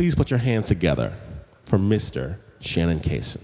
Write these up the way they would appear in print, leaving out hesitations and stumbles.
Please put your hands together for Mr. Shannon Cason.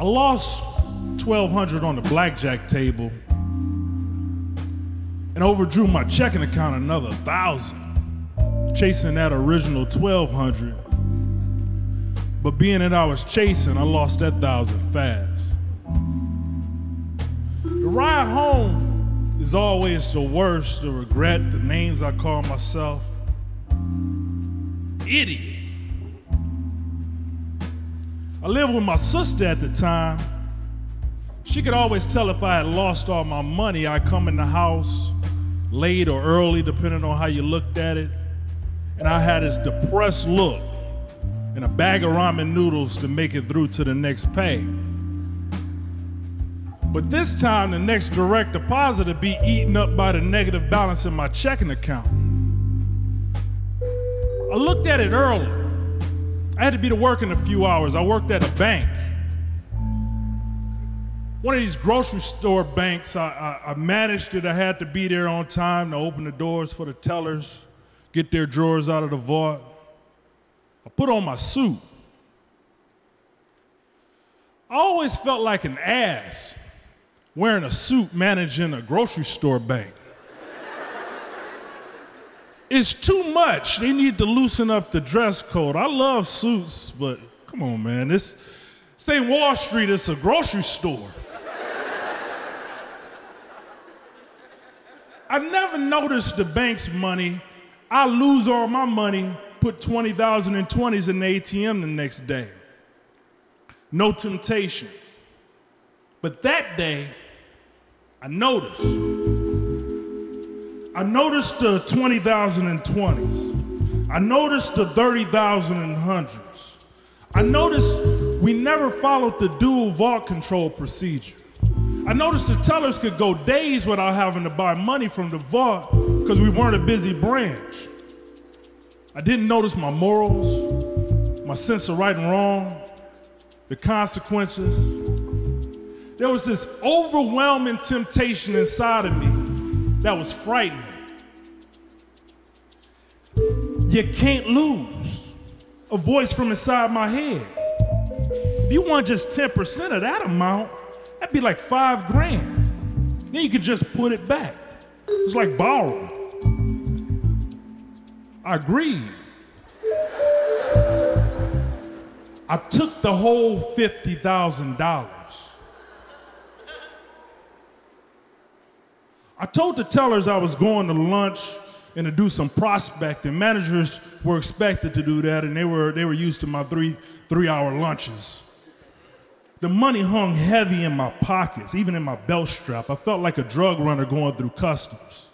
I lost $1,200 on the blackjack table and overdrew my checking account another $1,000, chasing that original $1,200. But being that I was chasing, I lost that $1,000 fast. The ride home is always the worst, the regret, the names I call myself. Idiot. I lived with my sister at the time. She could always tell if I had lost all my money. I'd come in the house late or early, depending on how you looked at it. And I had this depressed look and a bag of ramen noodles to make it through to the next pay. But this time, the next direct deposit would be eaten up by the negative balance in my checking account. I looked at it early. I had to be to work in a few hours. I worked at a bank. One of these grocery store banks, I managed it. I had to be there on time to open the doors for the tellers, get their drawers out of the vault. I put on my suit. I always felt like an ass wearing a suit managing a grocery store bank. It's too much. They need to loosen up the dress code. I love suits, but come on, man. This ain't Wall Street, it's a grocery store. I never noticed the bank's money. I lose all my money, put 20,000 in 20s in the ATM the next day. No temptation. But that day, I noticed the 20,000 in 20s. I noticed the 30,000 in hundreds. I noticed we never followed the dual vault control procedure. I noticed the tellers could go days without having to buy money from the vault because we weren't a busy branch. I didn't notice my morals, my sense of right and wrong, the consequences. There was this overwhelming temptation inside of me that was frightening. You can't lose. A voice from inside my head. If you want just 10% of that amount, that'd be like $5 grand. Then you could just put it back. It's like borrowing. I agreed. I took the whole $50,000. I told the tellers I was going to lunch and to do some prospecting. Managers were expected to do that, and they were used to my three-hour lunches. The money hung heavy in my pockets, even in my belt strap. I felt like a drug runner going through customs.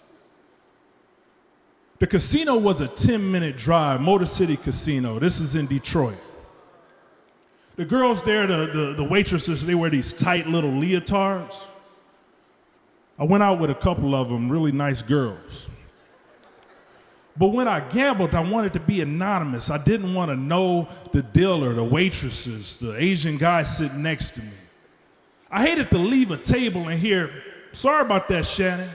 The casino was a 10-minute drive, Motor City Casino. This is in Detroit. The girls there, the waitresses, they wear these tight little leotards. I went out with a couple of them, really nice girls. But when I gambled, I wanted to be anonymous. I didn't want to know the dealer, the waitresses, the Asian guy sitting next to me. I hated to leave a table and hear, "Sorry about that, Shannon."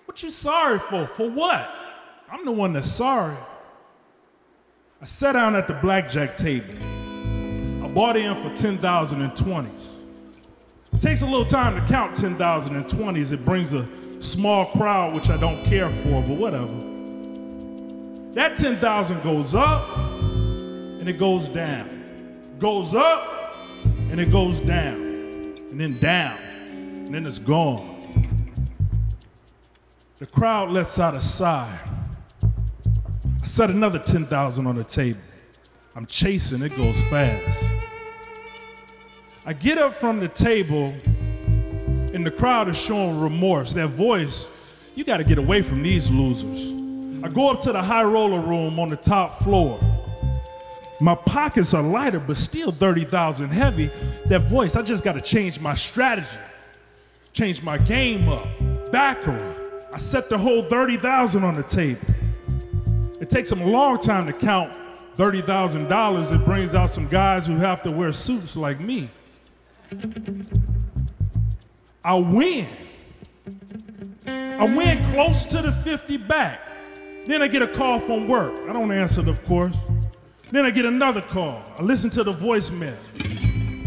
What you sorry for? For what? I'm the one that's sorry. I sat down at the blackjack table. I bought in for 10,000 in 20s. It takes a little time to count 10,000 in 20s. It brings a small crowd, which I don't care for, but whatever. That 10,000 goes up and it goes down. Goes up and it goes down. And then down. And then it's gone. The crowd lets out a sigh. I set another 10,000 on the table. I'm chasing, it goes fast. I get up from the table and the crowd is showing remorse. That voice, "You got to get away from these losers." I go up to the high roller room on the top floor. My pockets are lighter, but still 30,000 heavy. That voice, "I just got to change my strategy. changed my game up. Baccarat. I set the whole 30,000 on the table. It takes them a long time to count $30,000. It brings out some guys who have to wear suits like me. I win. I win close to the 50 back. Then I get a call from work. I don't answer it, of course. Then I get another call. I listen to the voicemail.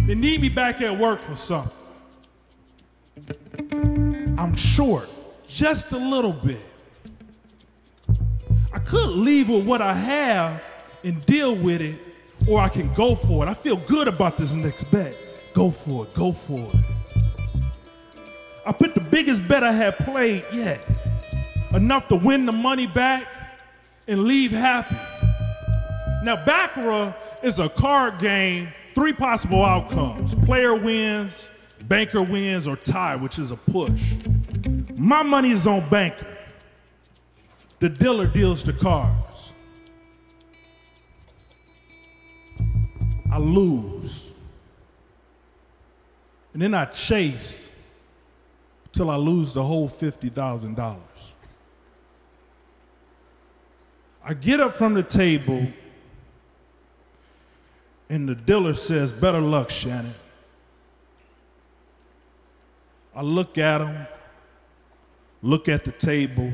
They need me back at work for something. I'm short, just a little bit. I could leave with what I have and deal with it, or I can go for it. I feel good about this next bet. Go for it, go for it. I put the biggest bet I had played yet, enough to win the money back and leave happy. Now, Baccarat is a card game, 3 possible outcomes. Player wins, banker wins, or tie, which is a push. My money is on banker. The dealer deals the cards. I lose. And then I chase till I lose the whole $50,000. I get up from the table and the dealer says, "Better luck, Shannon." I look at him, look at the table,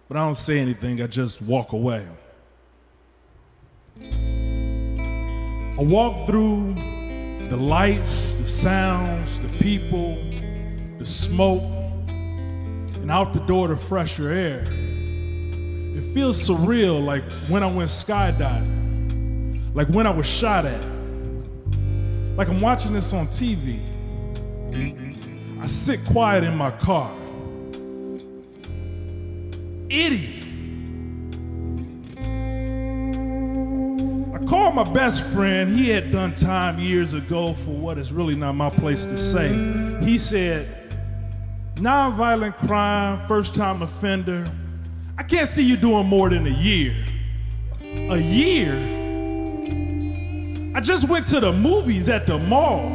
but I don't say anything, I just walk away. I walk through the lights, the sounds, the people, the smoke, and out the door to fresher air. It feels surreal, like when I went skydiving, like when I was shot at, like I'm watching this on TV. I sit quiet in my car. Idiot. I called my best friend. He had done time years ago for what is really not my place to say. He said, "Nonviolent crime, first-time offender. I can't see you doing more than a year." A year? I just went to the movies at the mall.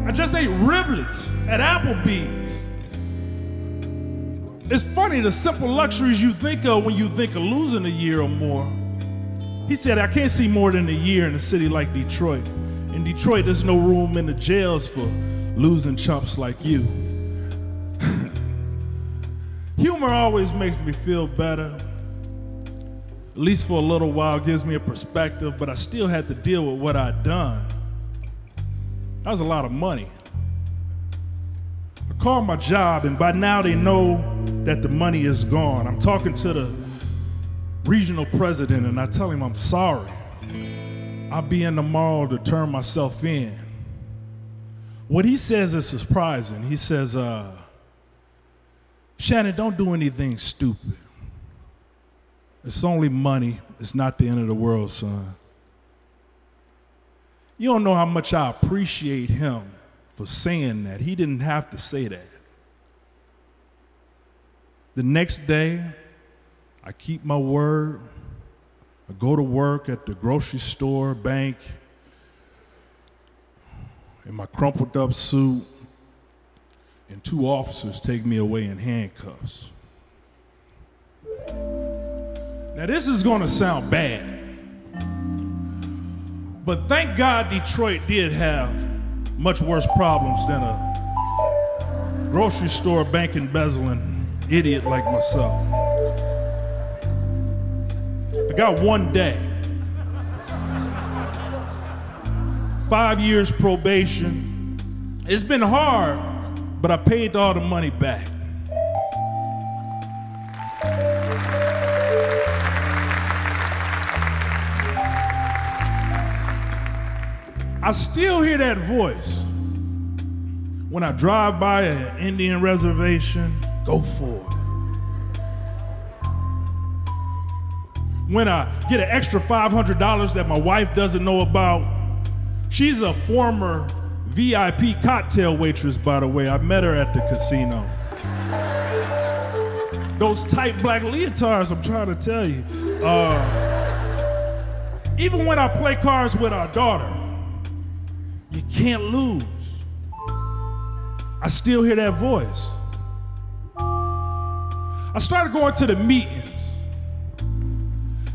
I just ate riblets at Applebee's. It's funny, the simple luxuries you think of when you think of losing a year or more. He said, "I can't see more than a year in a city like Detroit. In Detroit, there's no room in the jails for losing chumps like you." Humor always makes me feel better. At least for a little while, gives me a perspective, but I still had to deal with what I'd done. That was a lot of money. I called my job, and by now they know that the money is gone. I'm talking to the regional president, and I tell him I'm sorry. I'll be in tomorrow to turn myself in. What he says is surprising. He says, "Shannon, don't do anything stupid. It's only money. It's not the end of the world, son." You don't know how much I appreciate him for saying that. He didn't have to say that. The next day, I keep my word. I go to work at the grocery store, bank, in my crumpled up suit, and 2 officers take me away in handcuffs. Now this is gonna sound bad, but thank God Detroit did have much worse problems than a grocery store bank embezzling idiot like myself. I got 1 day. 5 years probation. It's been hard, but I paid all the money back. I still hear that voice when I drive by an Indian reservation. Go for it. When I get an extra $500 that my wife doesn't know about. She's a former VIP cocktail waitress, by the way. I met her at the casino. Those tight black leotards, I'm trying to tell you. Even when I play cards with our daughter, you can't lose. I still hear that voice. I started going to the meetings.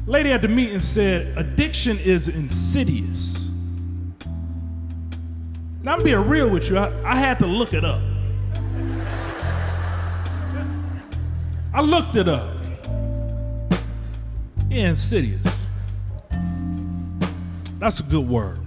Lady at the meeting said, addiction is insidious. Now I'm being real with you, I had to look it up. I looked it up. Yeah, insidious. That's a good word.